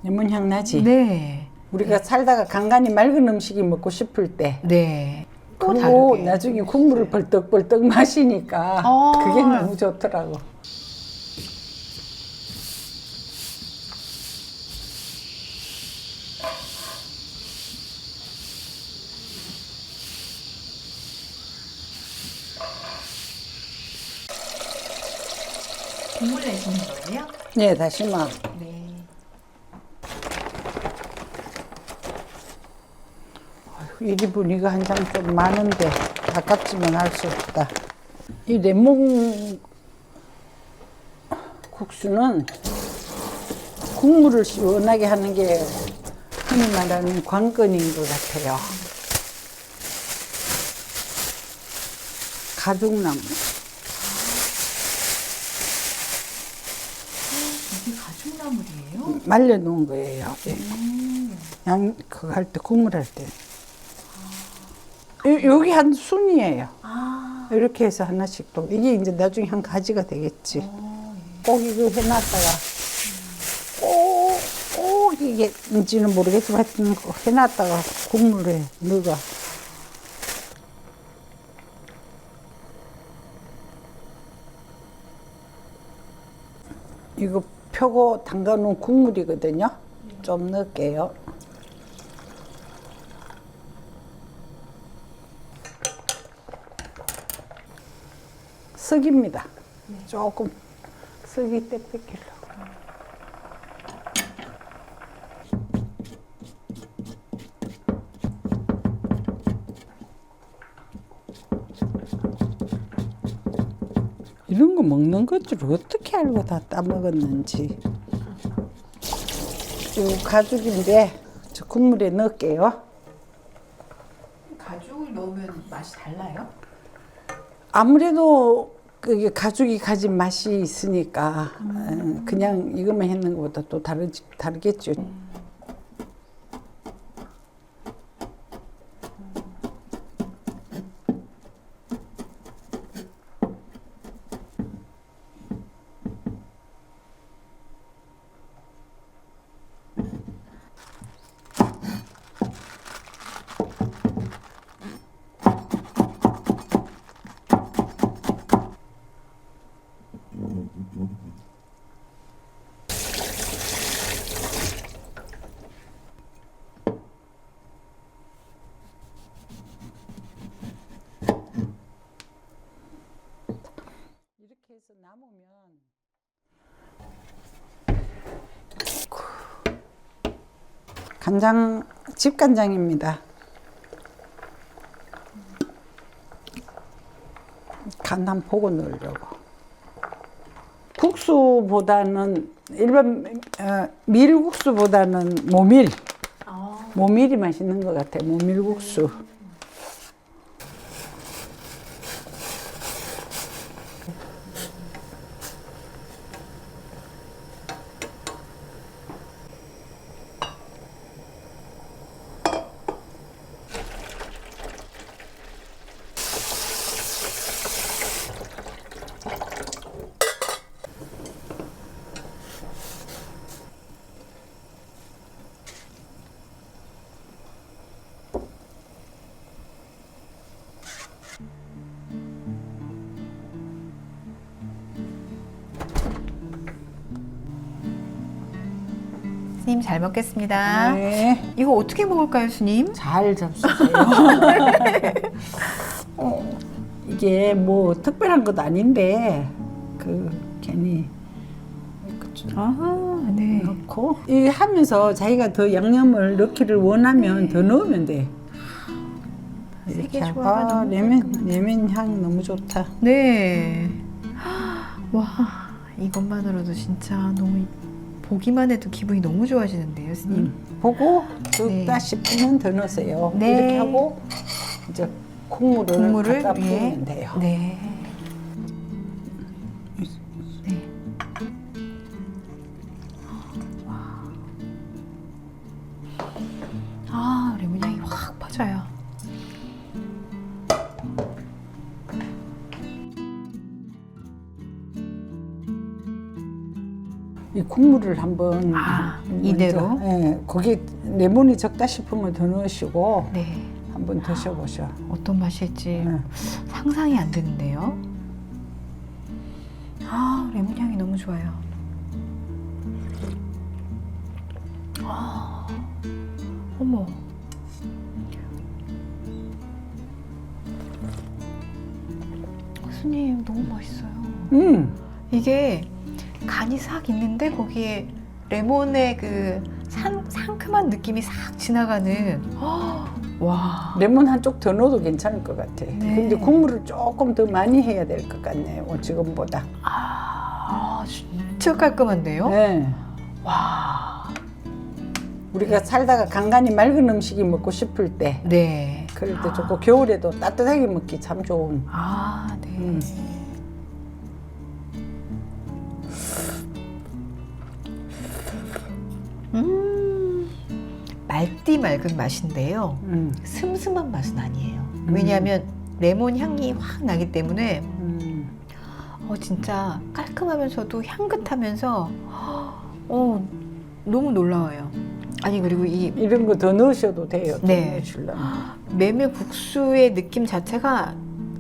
레몬향 나지? 네. 우리가 살다가 간간히 맑은 음식이 먹고 싶을 때 네. 또 그리고 다르게. 나중에 국물을 벌떡벌떡 마시니까 그게 너무 좋더라고. 국물 내시는 거예요? 네, 다시마. 네. 이리 분위기가 한 장 좀 많은데 아깝지만 할 수 없다. 이 레몬 국수는 국물을 시원하게 하는 게 흔히 말하는 관건인 것 같아요. 가죽나무. 이게 가죽나물이에요? 말려놓은 거예요. 양 그거 할 때 국물 할 때. 여기 한 순이에요. 이렇게 해서 하나씩 또 이게 이제 나중에 한 가지가 되겠지. 꼭 이거 해놨다가 꼭 이게 인지는 모르겠지만 하여튼 해놨다가 국물에 넣어가. 이거 펴고 담가놓은 국물이거든요. 좀 넣을게요. 석입니다. 조금 석이 때 뺏기려고. 이런 거 먹는 것줄 어떻게 알고 다 따먹었는지. 이 가죽인데 저 국물에 넣을게요. 가죽을 넣으면 맛이 달라요? 아무래도 그게 가죽이 가진 맛이 있으니까 그냥 이것만 했는 것보다 또 다르겠죠. 이렇게 해서 남으면 간장, 집간장입니다. 간 한 포고 넣으려고. 국수보다는 일반 밀국수보다는 모밀. 모밀이 맛있는 것 같아요. 모밀국수. 스님 잘 먹겠습니다. 네. 이거 어떻게 먹을까요, 스님? 잘 잡수세요. 이게 뭐 특별한 것도 아닌데 괜히 아, 네. 넣고 이 하면서 자기가 더 양념을 넣기를 원하면 더 넣으면 돼. 세계 이렇게 조화가 하고. 너무 레몬 향 너무 좋다. 네. 와, 이것만으로도 진짜 너무 보기만 해도 기분이 너무 좋아지는데요, 스님. 보고 네. 넣다 싶으면 더 넣으세요. 네. 이렇게 하고 이제 국물을 갖다 위에. 부으면 돼요. 네. 네. 아, 레몬 향이 확 퍼져요. 이 국물을 한번 이대로? 먼저, 예, 거기 레몬이 적다 싶으면 더 넣으시고 네. 한번 드셔보셔. 어떤 맛일지 예. 상상이 안 되는데요. 아, 레몬 향이 너무 좋아요. 아, 어머. 스님 너무 맛있어요. 이게 간이 싹 있는데 거기에 레몬의 그 상큼한 느낌이 싹 지나가는. 와. 레몬 한 쪽 더 넣어도 괜찮을 것 같아. 네. 근데 국물을 조금 더 많이 해야 될 것 같네요. 지금보다. 진짜 깔끔한데요? 네. 와. 우리가 살다가 간간히 맑은 음식이 먹고 싶을 때, 네. 그럴 때 좋고 겨울에도 따뜻하게 먹기 참 좋은. 아, 네. 맑디 맑은 맛인데요. 슴슴한 맛은 아니에요. 왜냐하면 레몬 향이 확 나기 때문에 진짜 깔끔하면서도 향긋하면서 너무 놀라워요. 아니 그리고 이 이런 거 더 넣으셔도 돼요. 더 네. 넣으시려면. 메밀 국수의 느낌 자체가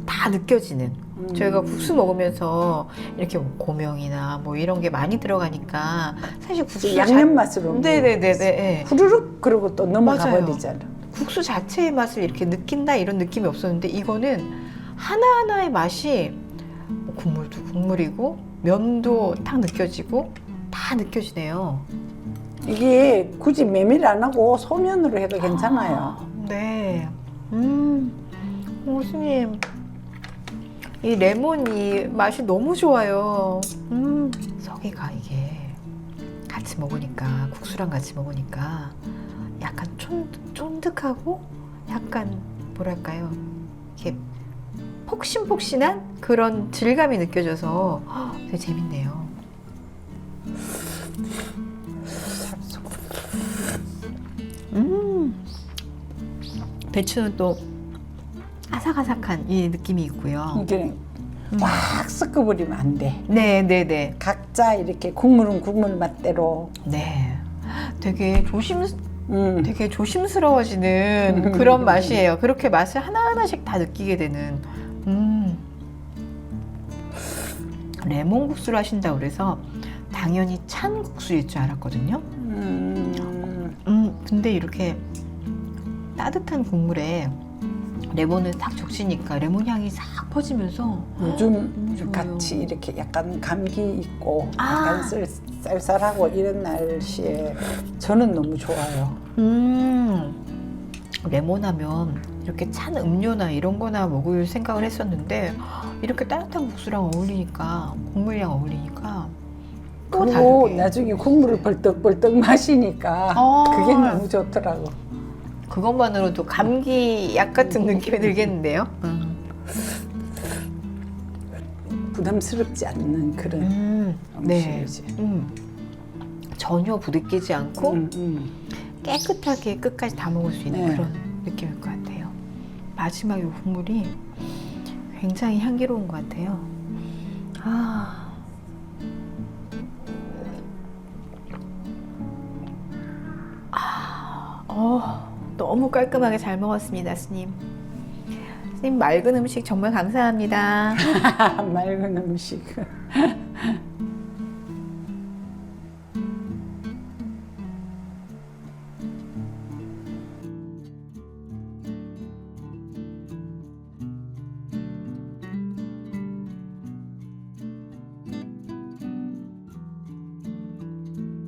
다 느껴지는. 저희가 국수 먹으면서 이렇게 뭐 고명이나 뭐 이런 게 많이 들어가니까 사실 국수 양념 맛으로. 네네네네. 후루룩 그러고 또 넘어가 맞아요. 버리잖아. 국수 자체의 맛을 이렇게 느낀다 이런 느낌이 없었는데 이거는 하나하나의 맛이 국물도 국물이고 면도 딱 느껴지고 다 느껴지네요. 이게 굳이 메밀 안 하고 소면으로 해도 괜찮아요. 네. 스님 이 레몬이 맛이 너무 좋아요. 석이가 이게 같이 먹으니까 국수랑 같이 먹으니까 약간 쫀득하고 약간 뭐랄까요 이렇게 폭신폭신한 그런 질감이 느껴져서 되게 재밌네요. 배추는 또 아삭아삭한 이 느낌이 있고요. 이게 확 섞어버리면 안 돼. 네네네. 각자 이렇게 국물은 국물 맛대로. 네. 되게 되게 조심스러워지는 그런 맛이에요. 그렇게 맛을 하나하나씩 다 느끼게 되는. 레몬 국수를 하신다고 그래서 당연히 찬 국수일 줄 알았거든요. 근데 이렇게 따뜻한 국물에 레몬을 딱 적시니까 레몬 향이 싹 퍼지면서 요즘 좋아요. 같이 이렇게 약간 감기 있고 아. 약간 쌀쌀하고 이런 날씨에 저는 너무 좋아요. 레몬 하면 이렇게 찬 음료나 이런 거나 먹을 생각을 했었는데 이렇게 따뜻한 국수랑 어울리니까 국물이랑 어울리니까 또 그리고 다르게 나중에 국물을 벌떡벌떡 마시니까 그게 너무 좋더라고. 그것만으로도 감기 약 같은 느낌이 들겠는데요. 부담스럽지 않는 그런 네. 음식이지. 전혀 부대끼지 않고 깨끗하게 끝까지 다 먹을 수 있는 네. 그런 느낌일 것 같아요. 마지막 이 국물이 굉장히 향기로운 것 같아요. 너무 깔끔하게 잘 먹었습니다, 스님. 스님 맑은 음식 정말 감사합니다. 맑은 음식.